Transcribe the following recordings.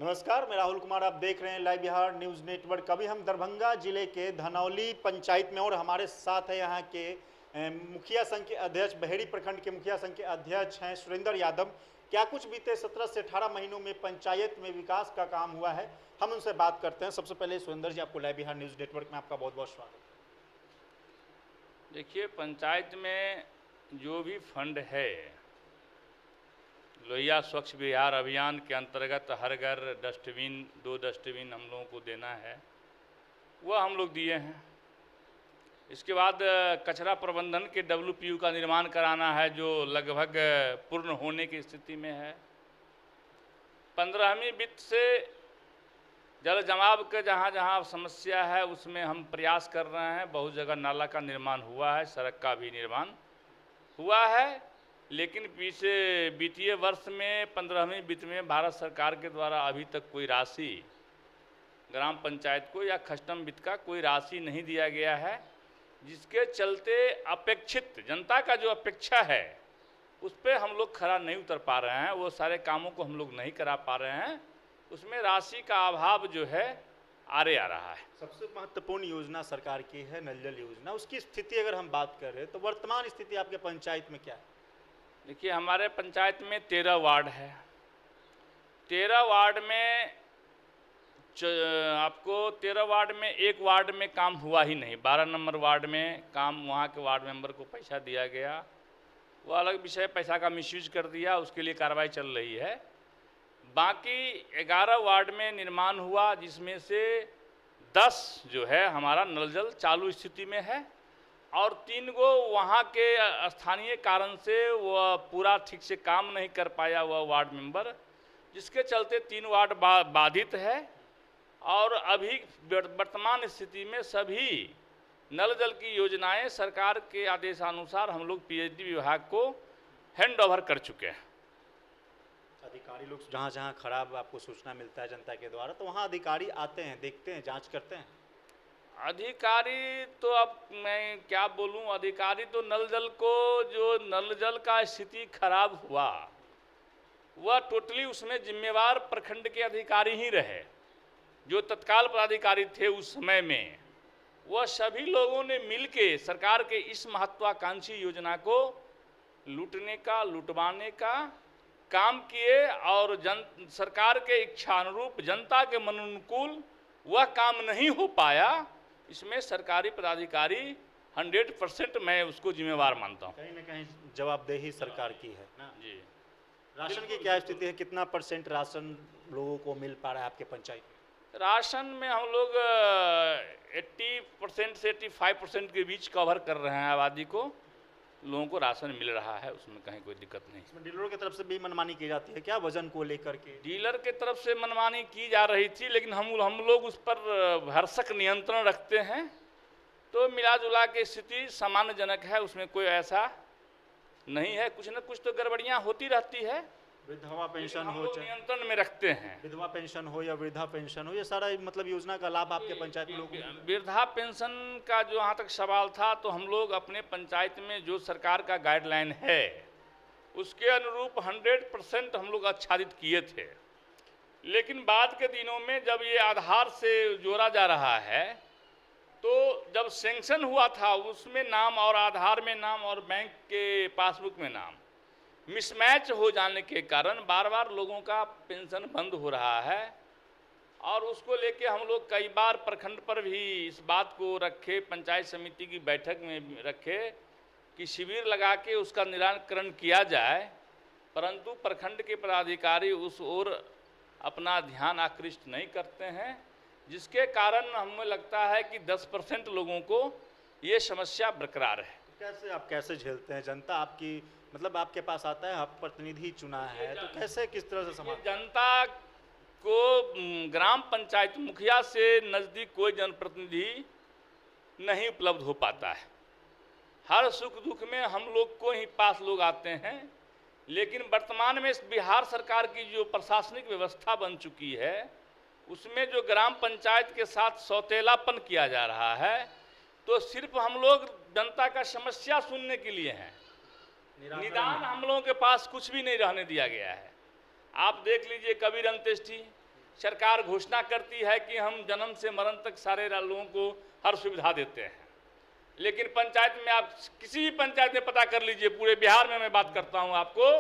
नमस्कार, मैं राहुल कुमार। आप देख रहे हैं लाइव बिहार न्यूज नेटवर्क। अभी हम दरभंगा जिले के धनौली पंचायत में और हमारे साथ है यहाँ के मुखिया संघ के अध्यक्ष, बहेड़ी प्रखंड के मुखिया संघ के अध्यक्ष हैं सुरेंद्र यादव। क्या कुछ बीते 17 से 18 महीनों में पंचायत में विकास का काम हुआ है, हम उनसे बात करते हैं। सबसे पहले सुरेंद्र जी, आपको लाइव बिहार न्यूज नेटवर्क में आपका बहुत बहुत स्वागत। देखिए, पंचायत में जो भी फंड है, लोहिया स्वच्छ बिहार अभियान के अंतर्गत हर घर डस्टबिन 2 डस्टबिन हम लोगों को देना है, वह हम लोग दिए हैं। इसके बाद कचरा प्रबंधन के WPU का निर्माण कराना है, जो लगभग पूर्ण होने की स्थिति में है। 15वीं वित्त से जल जमाव के जहाँ जहाँ समस्या है उसमें हम प्रयास कर रहे हैं। बहुत जगह नाला का निर्माण हुआ है, सड़क का भी निर्माण हुआ है, लेकिन वित्तीय वर्ष में 15वीं वित्त में भारत सरकार के द्वारा अभी तक कोई राशि ग्राम पंचायत को या खष्टम वित्त का कोई राशि नहीं दिया गया है, जिसके चलते अपेक्षित जनता का जो अपेक्षा है उस पर हम लोग खरा नहीं उतर पा रहे हैं। वो सारे कामों को हम लोग नहीं करा पा रहे हैं, उसमें राशि का अभाव जो है आरे आ रहा है। सबसे महत्वपूर्ण योजना सरकार की है नल जल योजना। उसकी स्थिति अगर हम बात करें तो वर्तमान स्थिति आपके पंचायत में क्या है? देखिए, हमारे पंचायत में 13 वार्ड है। 13 वार्ड में आपको 13 वार्ड में एक वार्ड में काम हुआ ही नहीं। 12 नंबर वार्ड में काम, वहाँ के वार्ड मेंबर को पैसा दिया गया, वो अलग विषय, पैसा का मिसयूज कर दिया, उसके लिए कार्रवाई चल रही है। बाकी 11 वार्ड में निर्माण हुआ, जिसमें से 10 जो है हमारा नल जल चालू स्थिति में है, और 3 गो वहाँ के स्थानीय कारण से वह पूरा ठीक से काम नहीं कर पाया वह वार्ड मेंबर, जिसके चलते 3 वार्ड बाधित है। और अभी वर्तमान स्थिति में सभी नल जल की योजनाएं सरकार के आदेशानुसार हम लोग PhD विभाग को हैंड ओवर कर चुके हैं। अधिकारी लोग जहाँ जहाँ खराब आपको सूचना मिलता है जनता के द्वारा, तो वहाँ अधिकारी आते हैं, देखते हैं, जांच करते हैं। अधिकारी तो अब मैं क्या बोलूं, अधिकारी तो नल जल को, जो नल जल का स्थिति खराब हुआ वह टोटली उसमें जिम्मेवार प्रखंड के अधिकारी ही रहे। जो तत्काल पदाधिकारी थे उस समय में, वह सभी लोगों ने मिलके सरकार के इस महत्वाकांक्षी योजना को लूटने का, लुटवाने का काम किए, और सरकार के इच्छा अनुरूप, जनता के मनोनुकूल वह काम नहीं हो पाया। इसमें सरकारी पदाधिकारी 100% मैं उसको जिम्मेवार मानता हूँ। कहीं ना कहीं जवाबदेही सरकार की है ना जी। राशन की क्या स्थिति है? कितना % राशन लोगों को मिल पा रहा है आपके पंचायत में? राशन में हम लोग 80% से 85% के बीच कवर कर रहे हैं। आबादी को, लोगों को राशन मिल रहा है, उसमें कहीं कोई दिक्कत नहीं। इसमें डीलरों की तरफ से भी मनमानी की जाती है क्या, वजन को लेकर के? डीलर के तरफ से मनमानी की जा रही थी, लेकिन हम लोग उस पर भरसक नियंत्रण रखते हैं। तो मिला जुला के स्थिति सामान्यजनक है, उसमें कोई ऐसा नहीं है। कुछ न कुछ तो गड़बड़ियाँ होती रहती है। विधवा पेंशन हो, नियंत्रण में रखते हैं। विधवा पेंशन हो या वृद्धा पेंशन हो, ये सारा मतलब योजना का लाभ आपके पंचायत में लोगों को? वृद्धा पेंशन का जो यहाँ तक सवाल था, तो हम लोग अपने पंचायत में जो सरकार का गाइडलाइन है उसके अनुरूप 100% हम लोग आच्छादित किए थे। लेकिन बाद के दिनों में जब ये आधार से जोड़ा जा रहा है, तो जब सेंक्शन हुआ था उसमें नाम और आधार में नाम और बैंक के पासबुक में नाम मिसमैच हो जाने के कारण बार बार लोगों का पेंशन बंद हो रहा है। और उसको लेके हम लोग कई बार प्रखंड पर भी इस बात को रखे, पंचायत समिति की बैठक में रखे कि शिविर लगा के उसका निराकरण किया जाए, परंतु प्रखंड के पदाधिकारी उस ओर अपना ध्यान आकृष्ट नहीं करते हैं, जिसके कारण हमें लगता है कि 10% लोगों को ये समस्या बरकरार है। कैसे आप कैसे झेलते हैं? जनता आपकी मतलब आपके पास आता है, आप प्रतिनिधि चुना है, तो कैसे किस तरह से समाज? जनता को ग्राम पंचायत मुखिया से नज़दीक कोई जनप्रतिनिधि नहीं उपलब्ध हो पाता है। हर सुख दुख में हम लोग को ही पास लोग आते हैं, लेकिन वर्तमान में बिहार सरकार की जो प्रशासनिक व्यवस्था बन चुकी है उसमें जो ग्राम पंचायत के साथ सौतेलापन किया जा रहा है, तो सिर्फ हम लोग जनता का समस्या सुनने के लिए हैं। निदान हम लोगों के पास कुछ भी नहीं रहने दिया गया है। आप देख लीजिए, कबीर अंत्येष्टि सरकार घोषणा करती है कि हम जन्म से मरण तक सारे लोगों को हर सुविधा देते हैं, लेकिन पंचायत में आप किसी भी पंचायत में पता कर लीजिए, पूरे बिहार में मैं बात करता हूं आपको,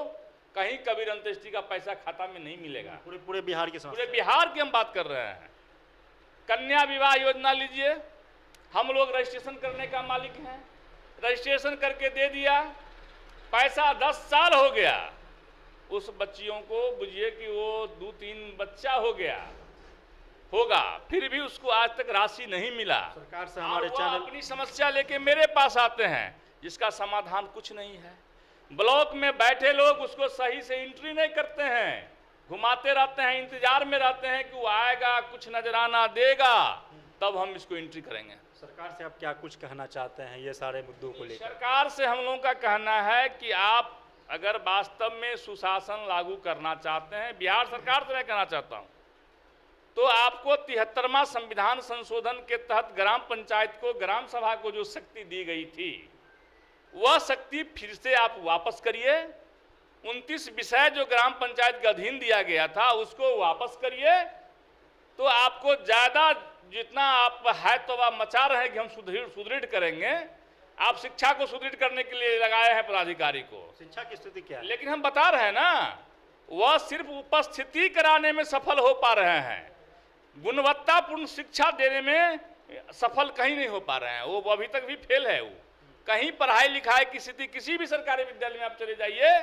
कहीं कबीर अंत्येष्टि का पैसा खाता में नहीं मिलेगा। पूरे बिहार की पूरे बिहार की हम बात कर रहे हैं। कन्या विवाह योजना लीजिए, हम लोग रजिस्ट्रेशन करने का मालिक हैं, रजिस्ट्रेशन करके दे दिया, पैसा 10 साल हो गया, उस बच्चियों को बुझिए कि वो 2-3 बच्चा हो गया होगा, फिर भी उसको आज तक राशि नहीं मिला। सरकार से हमारे चैनल अपनी समस्या लेके मेरे पास आते हैं, जिसका समाधान कुछ नहीं है। ब्लॉक में बैठे लोग उसको सही से एंट्री नहीं करते हैं, घुमाते रहते हैं, इंतजार में रहते हैं कि वो आएगा, कुछ नजराना देगा, तब हम इसको एंट्री करेंगे। सरकार से आप क्या कुछ कहना चाहते हैं ये सारे मुद्दों को लेकर? सरकार से हम लोगों का कहना है कि आप अगर वास्तव में सुशासन लागू करना चाहते हैं, बिहार सरकार से मैं कहना चाहता हूं, तो आपको 73वां संविधान संशोधन के तहत ग्राम पंचायत को, ग्राम सभा को जो शक्ति दी गई थी, वह शक्ति फिर से आप वापस करिए। 29 विषय जो ग्राम पंचायत के अधीन दिया गया था उसको वापस करिए, तो आपको ज़्यादा जितना आप है तो आप मचा रहे हैं कि हम सुदृढ़ करेंगे। आप शिक्षा को सुदृढ़ करने के लिए लगाए हैं पदाधिकारी को, शिक्षा की स्थिति क्या है? लेकिन हम बता रहे हैं ना, वह सिर्फ उपस्थिति कराने में सफल हो पा रहे हैं, गुणवत्तापूर्ण शिक्षा देने में सफल कहीं नहीं हो पा रहे हैं, वो अभी तक भी फेल है। वो कहीं पढ़ाई लिखाई की स्थिति किसी भी सरकारी विद्यालय में आप चले जाइए,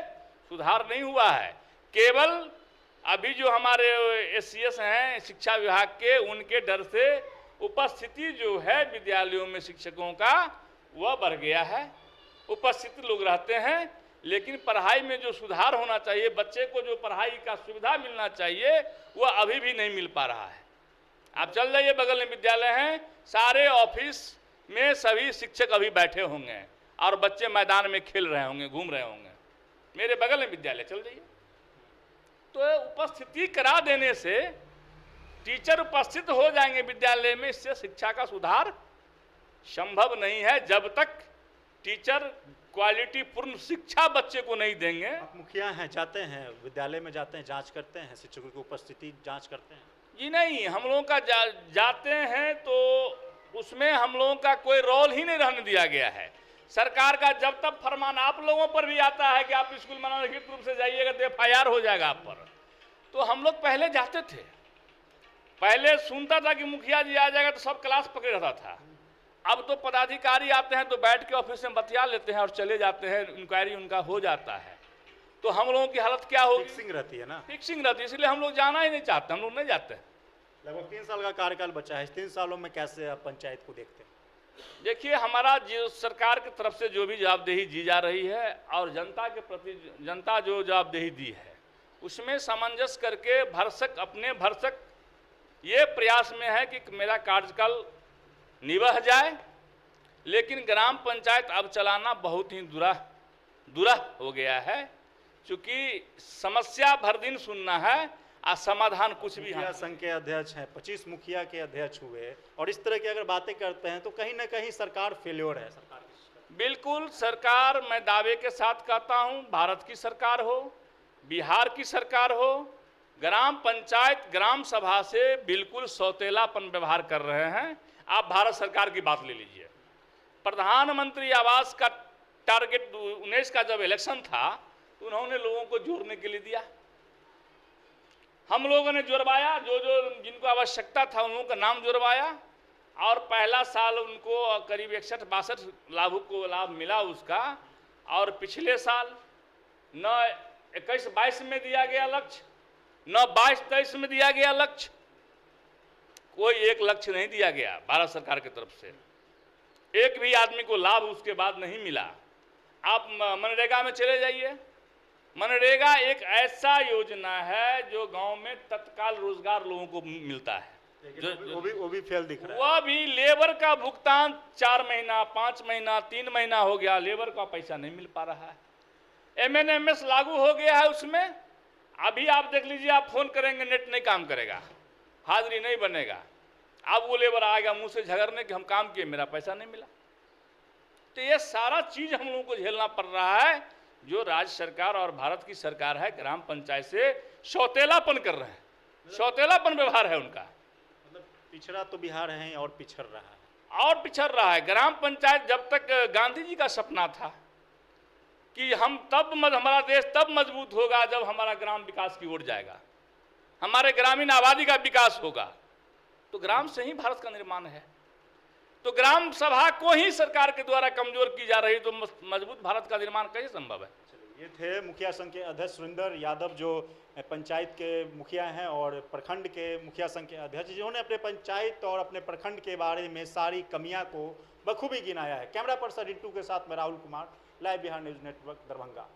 सुधार नहीं हुआ है। केवल अभी जो हमारे SCS हैं शिक्षा विभाग के, उनके डर से उपस्थिति जो है विद्यालयों में शिक्षकों का वह बढ़ गया है, उपस्थित लोग रहते हैं, लेकिन पढ़ाई में जो सुधार होना चाहिए, बच्चे को जो पढ़ाई का सुविधा मिलना चाहिए, वह अभी भी नहीं मिल पा रहा है। आप चल जाइए, बगल में विद्यालय हैं, सारे ऑफिस में सभी शिक्षक अभी बैठे होंगे और बच्चे मैदान में खेल रहे होंगे, घूम रहे होंगे। मेरे बगल में विद्यालय चल जाइए, तो उपस्थिति करा देने से टीचर उपस्थित हो जाएंगे विद्यालय में, इससे शिक्षा का सुधार संभव नहीं है जब तक टीचर क्वालिटी पूर्ण शिक्षा बच्चे को नहीं देंगे। आप मुखिया हैं, जाते हैं विद्यालय में, जाते हैं, जांच करते हैं, शिक्षकों की उपस्थिति जांच करते हैं? जी नहीं, हम लोगों का जाते हैं तो उसमें हम लोगों का कोई रोल ही नहीं रहने दिया गया है। सरकार का जब तक फरमान आप लोगों पर भी आता है कि आप स्कूल में अनाधिकृत रूप से जाइएगा तो FIR हो जाएगा आप पर, तो हम लोग पहले जाते थे, पहले सुनता था कि मुखिया जी आ जाएगा तो सब क्लास पकड़े रहता था। अब तो पदाधिकारी आते हैं तो बैठ के ऑफिस में बतिया लेते हैं और चले जाते हैं, इंक्वायरी उनका हो जाता है। तो हम लोगों की हालत क्या होगी? फिक्सिंग रहती है ना, फिक्सिंग रहती है, इसलिए हम लोग जाना ही नहीं चाहते, हम लोग नहीं जाते। लगभग 3 साल का कार्यकाल बचा है, इस 3 सालों में कैसे आप पंचायत को देखते हैं? देखिए, हमारा जो सरकार की तरफ से जो भी जवाबदेही दी जा रही है और जनता के प्रति जनता जो जवाबदेही दी है, उसमें सामंजस्य करके अपने भरसक ये प्रयास में है कि मेरा कार्यकाल निभा जाए, लेकिन ग्राम पंचायत अब चलाना बहुत ही दुरह हो गया है, क्योंकि समस्या भर दिन सुनना है और समाधान कुछ भी। मुखिया संघ के अध्यक्ष हैं, 25 मुखिया के अध्यक्ष हुए, और इस तरह की अगर बातें करते हैं तो कहीं ना कहीं सरकार फेल्योर है। सरकार बिल्कुल, सरकार मैं दावे के साथ कहता हूं, भारत की सरकार हो, बिहार की सरकार हो, ग्राम पंचायत ग्राम सभा से बिल्कुल सौतेलापन व्यवहार कर रहे हैं। आप भारत सरकार की बात ले लीजिए, प्रधानमंत्री आवास का टारगेट 19 का जब इलेक्शन था तो उन्होंने लोगों को जोड़ने के लिए दिया, हम लोगों ने जुड़वाया, जो जिनको आवश्यकता था उन लोगों का नाम जुड़वाया, और पहला साल उनको करीब 61-62 लाभ मिला उसका, और पिछले साल न 21-22 में दिया गया लक्ष्य, न 22-23 में दिया गया लक्ष्य, कोई एक लक्ष्य नहीं दिया गया भारत सरकार की तरफ से, एक भी आदमी को लाभ उसके बाद नहीं मिला। आप मनरेगा में चले जाइए, मनरेगा एक ऐसा योजना है जो गांव में तत्काल रोजगार लोगों को मिलता है, वो भी फेल दिख रहा है। वह भी लेबर का भुगतान 4 महीना 5 महीना 3 महीना हो गया, लेबर का पैसा नहीं मिल पा रहा है। MNMS लागू हो गया है, उसमें अभी आप देख लीजिए, आप फोन करेंगे नेट नहीं काम करेगा, हाजिरी नहीं बनेगा, अब वो लेबर आएगा मुंह से झगड़ने कि हम काम किए मेरा पैसा नहीं मिला। तो ये सारा चीज हम लोगों को झेलना पड़ रहा है, जो राज्य सरकार और भारत की सरकार है ग्राम पंचायत से सौतेलापन कर रहे हैं। सौतेलापन व्यवहार है उनका। मतलब पिछड़ा तो बिहार है और पिछड़ रहा है। और पिछड़ रहा है। ग्राम पंचायत जब तक गांधी जी का सपना था कि हमारा देश तब मजबूत होगा जब हमारा ग्राम विकास की ओर जाएगा, हमारे ग्रामीण आबादी का विकास होगा, तो ग्राम से ही भारत का निर्माण है। तो ग्राम सभा को ही सरकार के द्वारा कमजोर की जा रही, तो मजबूत भारत का निर्माण कैसे संभव है? ये थे मुखिया संघ के अध्यक्ष सुरेंद्र यादव, जो पंचायत के मुखिया हैं और प्रखंड के मुखिया संघ के अध्यक्ष, जिन्होंने अपने पंचायत और अपने प्रखंड के बारे में सारी कमियां को बखूबी गिनाया है। कैमरा पर्सन रिंटू के साथ मैं Rahul Kumar, live Bihar news network Darbhanga.